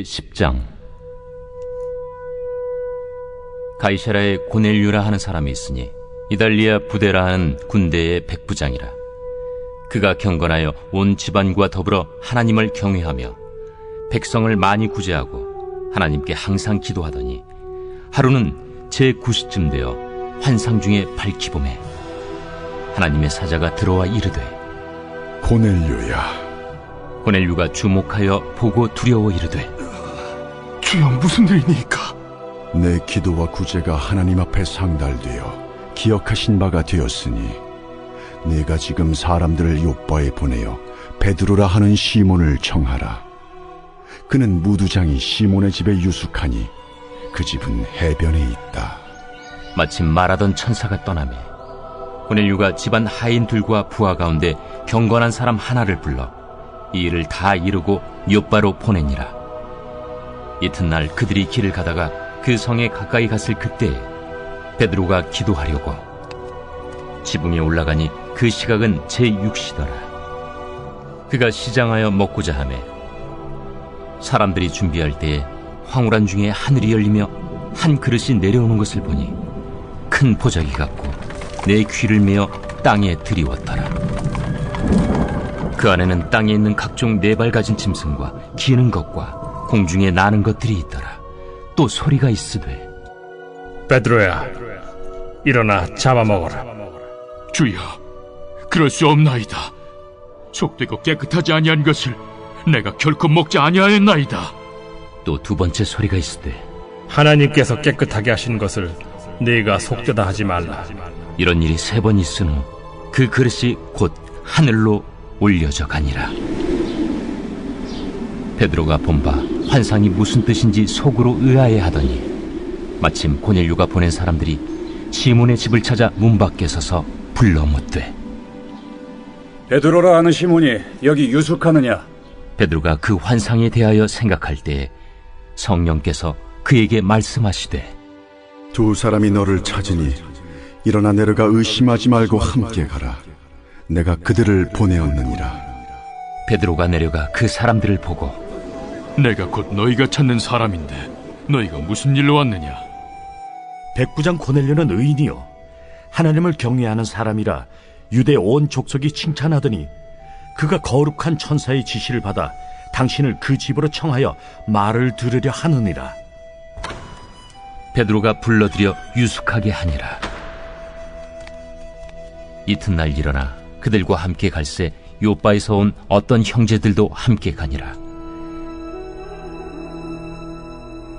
제10장. 가이사라에 고넬류라 하는 사람이 있으니 이달리아 부대라 하는 군대의 백부장이라. 그가 경건하여 온 집안과 더불어 하나님을 경외하며 백성을 많이 구제하고 하나님께 항상 기도하더니 하루는 제9시쯤 되어 환상 중에 밝히봄에 하나님의 사자가 들어와 이르되, 고넬류야. 고넬류가 주목하여 보고 두려워 이르되, 주여, 무슨 일이니까? 내 기도와 구제가 하나님 앞에 상달되어 기억하신 바가 되었으니 네가 지금 사람들을 요빠에 보내어 베드로라 하는 시몬을 청하라. 그는 무두장이 시몬의 집에 유숙하니 그 집은 해변에 있다. 마침 말하던 천사가 떠나매 고넬류가 집안 하인들과 부하 가운데 경건한 사람 하나를 불러 이 일을 다 이루고 요빠로 보내니라. 이튿날 그들이 길을 가다가 그 성에 가까이 갔을 그때에 베드로가 기도하려고 지붕에 올라가니 그 시각은 제6시더라. 그가 시장하여 먹고자 하매 사람들이 준비할 때에 황홀한 중에 하늘이 열리며 한 그릇이 내려오는 것을 보니 큰 보자기 같고 내 귀를 메어 땅에 들이웠더라. 그 안에는 땅에 있는 각종 네 발 가진 짐승과 기는 것과 공중에 나는 것들이 있더라. 또 소리가 있으되, 베드로야, 일어나 잡아먹어라. 주여, 그럴 수 없나이다. 속되고 깨끗하지 아니한 것을 내가 결코 먹지 아니하였나이다. 또 두 번째 소리가 있으되, 하나님께서 깨끗하게 하신 것을 네가 속되다 하지 말라. 이런 일이 3번 있은 후 그 그릇이 곧 하늘로 올려져 가니라. 베드로가 본 바 환상이 무슨 뜻인지 속으로 의아해하더니 마침 고넬류가 보낸 사람들이 시몬의 집을 찾아 문 밖에 서서 불러 묻되, 베드로라 하는 시몬이 여기 유숙하느냐? 베드로가 그 환상에 대하여 생각할 때에 성령께서 그에게 말씀하시되, 두 사람이 너를 찾으니 일어나 내려가 의심하지 말고 함께 가라. 내가 그들을 보내었느니라. 베드로가 내려가 그 사람들을 보고, 내가 곧 너희가 찾는 사람인데 너희가 무슨 일로 왔느냐? 백부장 고넬료는 의인이요 하나님을 경외하는 사람이라 유대 온 족속이 칭찬하더니 그가 거룩한 천사의 지시를 받아 당신을 그 집으로 청하여 말을 들으려 하느니라. 베드로가 불러들여 유숙하게 하니라. 이튿날 일어나 그들과 함께 갈새 요빠에서 온 어떤 형제들도 함께 가니라.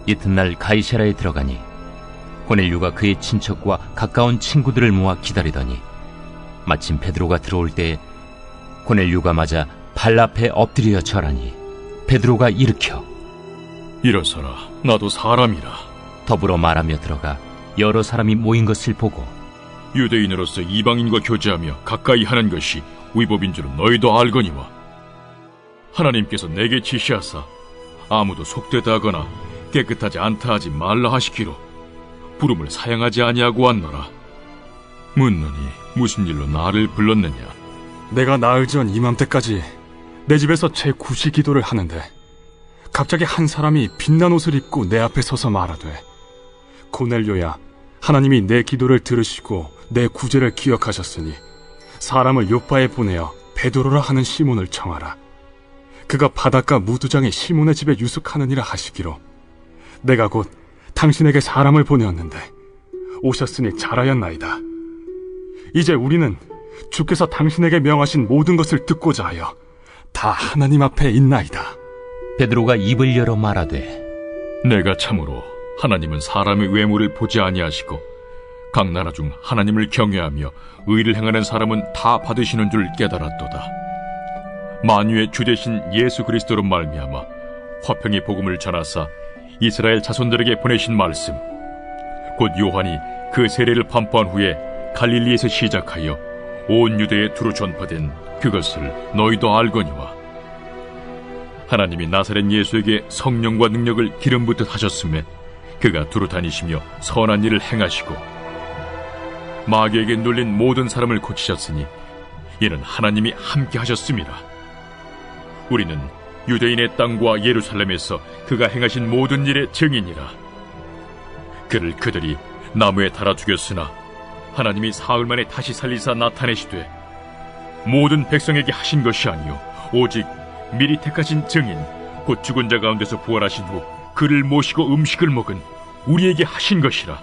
이튿날 가이사라에 들어가니 고넬류가 그의 친척과 가까운 친구들을 모아 기다리더니 마침 베드로가 들어올 때에 고넬류가 맞아 발 앞에 엎드려 절하니 베드로가 일으켜 일어서라, 나도 사람이라. 더불어 말하며 들어가 여러 사람이 모인 것을 보고, 유대인으로서 이방인과 교제하며 가까이 하는 것이 위법인 줄은 너희도 알거니와 하나님께서 내게 지시하사 아무도 속되다 하거나 깨끗하지 않다 하지 말라 하시기로 부름을 사양하지 아니하고 왔노라. 묻노니 무슨 일로 나를 불렀느냐? 내가 나흘 전 이맘때까지 내 집에서 제9시 기도를 하는데 갑자기 한 사람이 빛난 옷을 입고 내 앞에 서서 말하되, 고넬료야, 하나님이 내 기도를 들으시고 내 구제를 기억하셨으니 사람을 요빠에 보내어 베드로라 하는 시몬을 청하라. 그가 바닷가 무두장의 시몬의 집에 유숙하느니라 하시기로 내가 곧 당신에게 사람을 보내었는데 오셨으니 잘하였나이다. 이제 우리는 주께서 당신에게 명하신 모든 것을 듣고자 하여 다 하나님 앞에 있나이다. 베드로가 입을 열어 말하되, 내가 참으로 하나님은 사람의 외모를 보지 아니하시고 각 나라 중 하나님을 경외하며 의를 행하는 사람은 다 받으시는 줄 깨달았도다. 만유의 주 되신 예수 그리스도로 말미암아 화평의 복음을 전하사 이스라엘 자손들에게 보내신 말씀, 곧 요한이 그 세례를 판포한 후에 갈릴리에서 시작하여 온 유대에 두루 전파된 그것을 너희도 알거니와 하나님이 나사렛 예수에게 성령과 능력을 기름 붓듯 하셨음에 그가 두루 다니시며 선한 일을 행하시고 마귀에게 눌린 모든 사람을 고치셨으니 이는 하나님이 함께 하셨음이라. 우리는 유대인의 땅과 예루살렘에서 그가 행하신 모든 일의 증인이라. 그를 그들이 나무에 달아 죽였으나 하나님이 사흘 만에 다시 살리사 나타내시되 모든 백성에게 하신 것이 아니요 오직 미리 택하신 증인 곧 죽은 자 가운데서 부활하신 후 그를 모시고 음식을 먹은 우리에게 하신 것이라.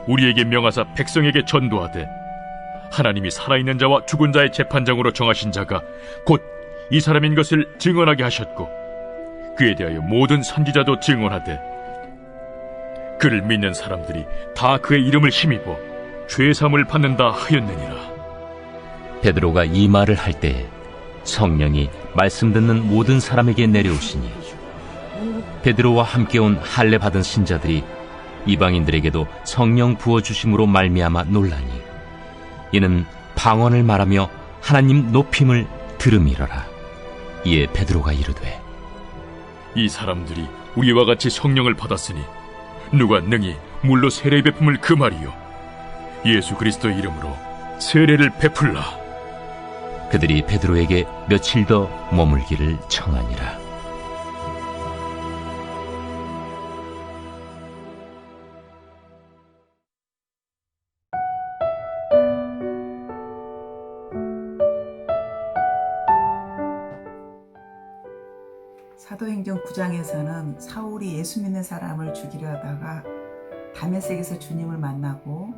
우리에게 명하사 백성에게 전도하되 하나님이 살아있는 자와 죽은 자의 재판장으로 정하신 자가 곧 이 사람인 것을 증언하게 하셨고 그에 대하여 모든 선지자도 증언하되 그를 믿는 사람들이 다 그의 이름을 힘입어 죄사함을 받는다 하였느니라. 베드로가 이 말을 할 때에 성령이 말씀 듣는 모든 사람에게 내려오시니 베드로와 함께 온 할례 받은 신자들이 이방인들에게도 성령 부어주심으로 말미암아 놀라니 이는 방언을 말하며 하나님 높임을 들음이러라. 이에 베드로가 이르되 이 사람들이 우리와 같이 성령을 받았으니 누가 능히 물로 세례 베품을 금하리요 예수 그리스도의 이름으로 세례를 베풀라. 그들이 베드로에게 며칠 더 머물기를 청하니라. 사도행전 9장에서는 사울이 예수 믿는 사람을 죽이려 하다가 다메섹에서 주님을 만나고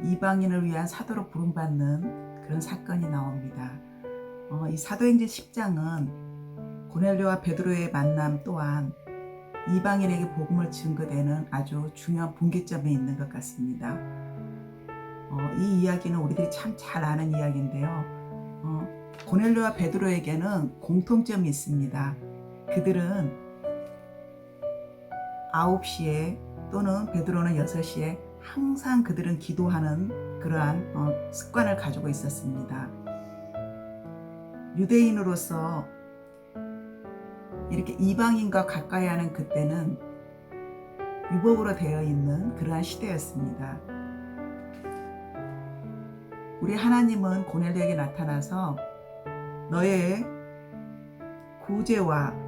이방인을 위한 사도로 부름받는 그런 사건이 나옵니다. 이 사도행전 10장은 고넬료와 베드로의 만남 또한 이방인에게 복음을 증거되는 아주 중요한 분기점에 있는 것 같습니다. 이 이야기는 우리들이 참 잘 아는 이야기인데요. 고넬료와 베드로에게는 공통점이 있습니다. 그들은 9시에 또는 베드로는 6시에 항상 그들은 기도하는 그러한 습관을 가지고 있었습니다. 유대인으로서 이렇게 이방인과 가까이 하는 그때는 유법으로 되어 있는 그러한 시대였습니다. 우리 하나님은 고넬료에게 나타나서 너의 구제와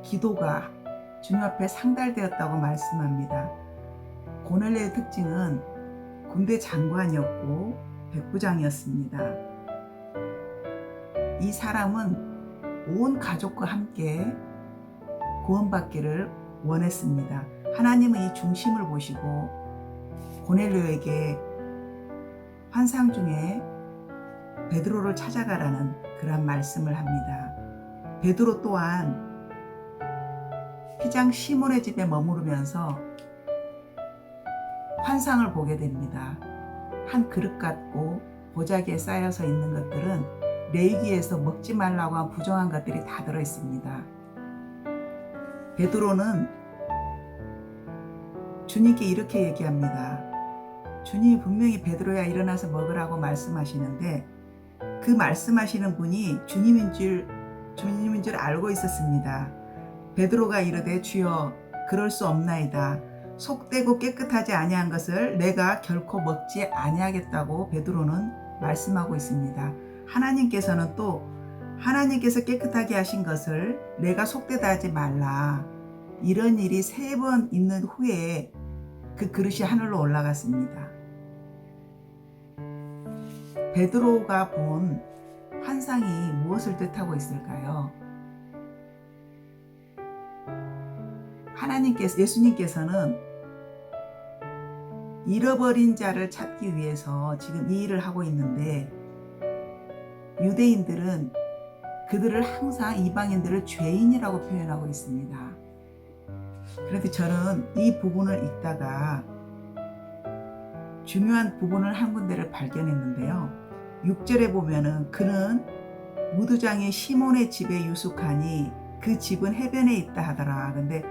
기도가 주님 앞에 상달되었다고 말씀합니다. 고넬료의 특징은 군대 장관이었고 백부장이었습니다. 이 사람은 온 가족과 함께 구원받기를 원했습니다. 하나님은 이 중심을 보시고 고넬료에게 환상 중에 베드로를 찾아가라는 그런 말씀을 합니다. 베드로 또한 피장 시몬의 집에 머무르면서 환상을 보게 됩니다. 한 그릇 같고 보자기에 쌓여서 있는 것들은 레위기에서 먹지 말라고 한 부정한 것들이 다 들어있습니다. 베드로는 주님께 이렇게 얘기합니다. 주님이 분명히 베드로야 일어나서 먹으라고 말씀하시는데 그 말씀하시는 분이 주님인 줄 알고 있었습니다. 베드로가 이르되 주여 그럴 수 없나이다. 속되고 깨끗하지 아니한 것을 내가 결코 먹지 아니하겠다고 베드로는 말씀하고 있습니다. 하나님께서는 또 하나님께서 깨끗하게 하신 것을 내가 속되다 하지 말라. 이런 일이 3번 있는 후에 그 그릇이 하늘로 올라갔습니다. 베드로가 본 환상이 무엇을 뜻하고 있을까요? 예수님께서는 잃어버린 자를 찾기 위해서 지금 이 일을 하고 있는데 유대인들은 그들을 항상 이방인들을 죄인이라고 표현하고 있습니다. 그런데 저는 이 부분을 읽다가 중요한 부분을 한 군데를 발견했는데요. 6절에 보면은 그는 무두장이 시몬의 집에 유숙하니 그 집은 해변에 있다 하더라. 근데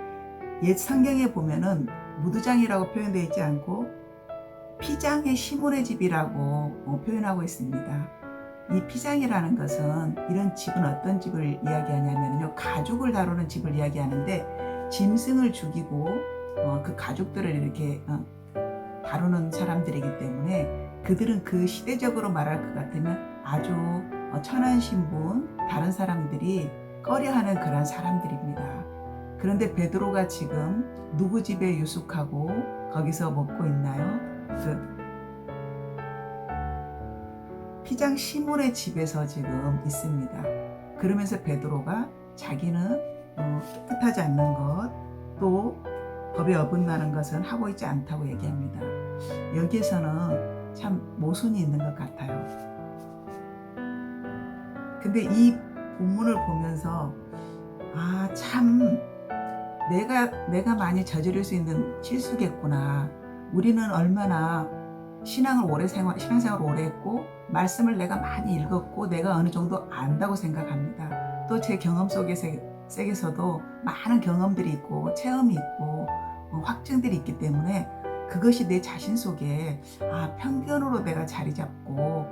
옛 성경에 보면은 무두장이라고 표현되어 있지 않고 피장의 시몬의 집이라고 표현하고 있습니다. 이 피장이라는 것은 이런 집은 어떤 집을 이야기하냐면요, 가죽을 다루는 집을 이야기하는데 짐승을 죽이고 그 가죽들을 이렇게 다루는 사람들이기 때문에 그들은 그 시대적으로 말할 것 같으면 아주 천한 신분, 다른 사람들이 꺼려하는 그런 사람들입니다. 그런데 베드로가 지금 누구 집에 유숙하고 거기서 먹고 있나요? 그 피장 시몬의 집에서 지금 있습니다. 그러면서 베드로가 자기는 깨끗하지 않는 것, 또 법에 어긋나는 것은 하고 있지 않다고 얘기합니다. 여기에서는 참 모순이 있는 것 같아요. 근데 이 본문을 보면서 참 내가 많이 저지를 수 있는 실수겠구나. 우리는 얼마나 신앙생활을 오래 했고 말씀을 내가 많이 읽었고 내가 어느 정도 안다고 생각합니다. 또 제 경험 속에서도 많은 경험들이 있고 체험이 있고 확증들이 있기 때문에 그것이 내 자신 속에 편견으로 내가 자리 잡고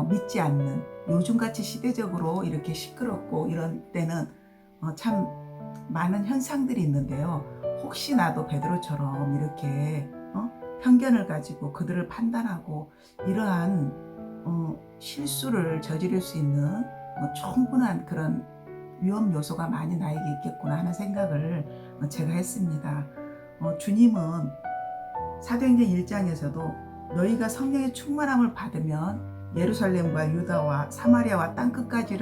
믿지 않는, 요즘같이 시대적으로 이렇게 시끄럽고 이런 때는 참 많은 현상들이 있는데요. 혹시 나도 베드로처럼 이렇게 편견을 가지고 그들을 판단하고 이러한 실수를 저지를 수 있는 충분한 그런 위험 요소가 많이 나에게 있겠구나 하는 생각을 제가 했습니다. 주님은 사도행전 1장에서도 너희가 성령의 충만함을 받으면 예루살렘과 유다와 사마리아와 땅끝까지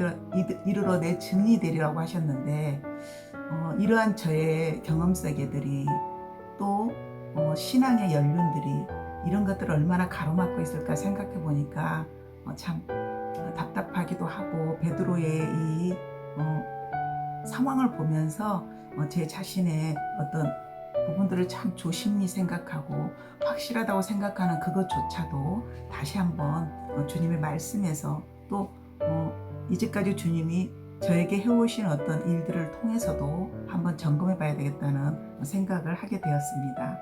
이르러 내 증인이 되리라고 하셨는데 이러한 저의 경험 세계들이 또 신앙의 연륜들이 이런 것들을 얼마나 가로막고 있을까 생각해 보니까 참 답답하기도 하고 베드로의 이 상황을 보면서 제 자신의 어떤 부분들을 참 조심히 생각하고 확실하다고 생각하는 그것조차도 다시 한번 주님의 말씀에서 또 이제까지 주님이 저에게 해오신 어떤 일들을 통해서도 한번 점검해 봐야 되겠다는 생각을 하게 되었습니다.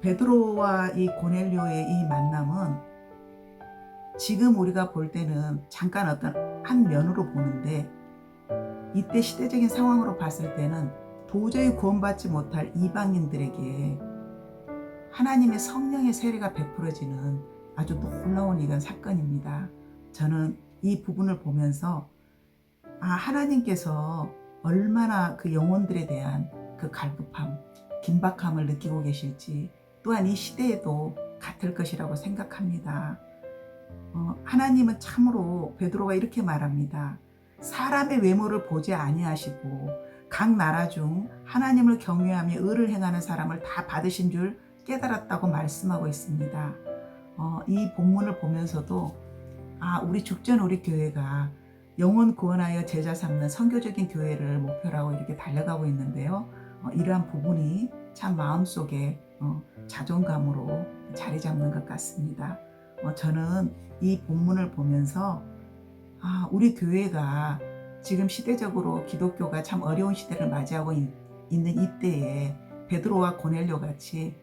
베드로와 이 고넬료의 이 만남은 지금 우리가 볼 때는 잠깐 어떤 한 면으로 보는데 이때 시대적인 상황으로 봤을 때는 도저히 구원받지 못할 이방인들에게 하나님의 성령의 세례가 베풀어지는 아주 놀라운 이런 사건입니다. 저는 이 부분을 보면서 하나님께서 얼마나 그 영혼들에 대한 그 갈급함, 긴박함을 느끼고 계실지 또한 이 시대에도 같을 것이라고 생각합니다. 하나님은 참으로 베드로가 이렇게 말합니다. 사람의 외모를 보지 아니하시고 각 나라 중 하나님을 경외하며 의를 행하는 사람을 다 받으신 줄 깨달았다고 말씀하고 있습니다. 이 본문을 보면서도 우리 죽전 우리 교회가 영혼 구원하여 제자 삼는 선교적인 교회를 목표로 하고 이렇게 달려가고 있는데요. 이러한 부분이 참 마음속에 자존감으로 자리 잡는 것 같습니다. 저는 이 본문을 보면서 우리 교회가 지금 시대적으로 기독교가 참 어려운 시대를 맞이하고 있는 이때에 베드로와 고넬료 같이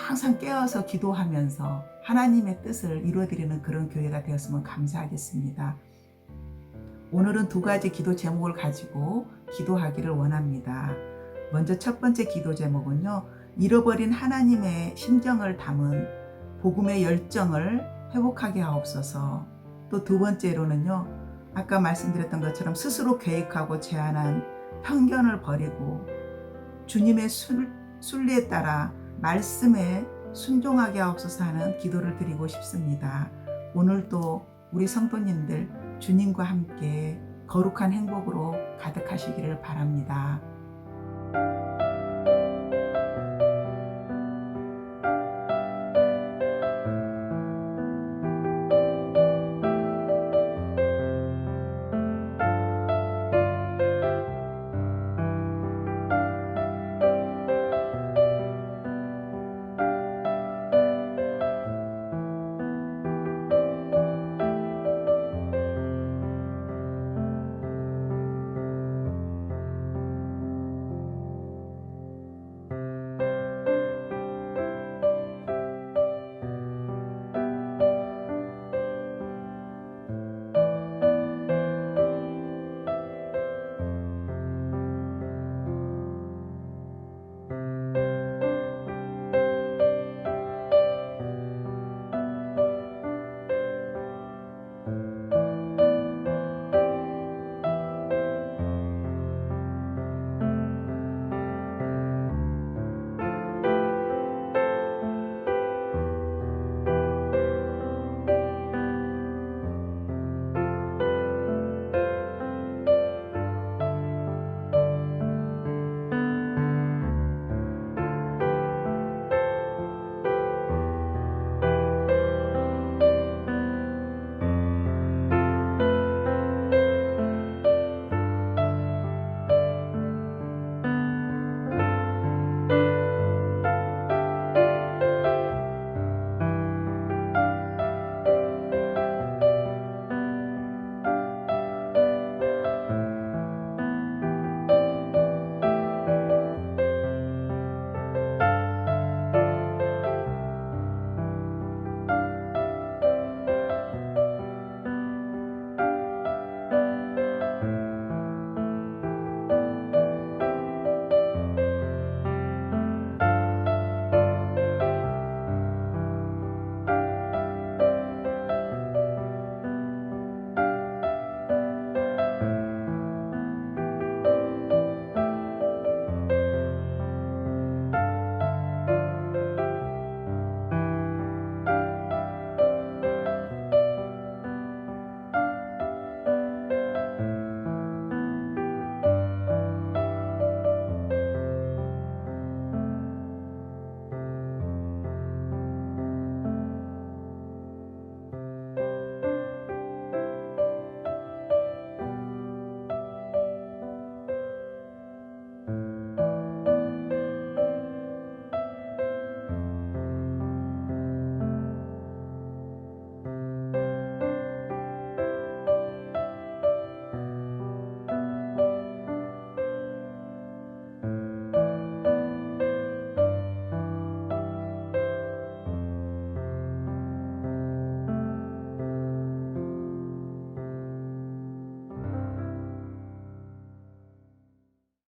항상 깨어서 기도하면서 하나님의 뜻을 이루어드리는 그런 교회가 되었으면 감사하겠습니다. 오늘은 두 가지 기도 제목을 가지고 기도하기를 원합니다. 먼저 첫 번째 기도 제목은요, 잃어버린 하나님의 심정을 담은 복음의 열정을 회복하게 하옵소서. 또 두 번째로는요, 아까 말씀드렸던 것처럼 스스로 계획하고 제안한 편견을 버리고 주님의 순리에 따라 말씀에 순종하게 하옵소서 하는 기도를 드리고 싶습니다. 오늘도 우리 성도님들 주님과 함께 거룩한 행복으로 가득하시기를 바랍니다.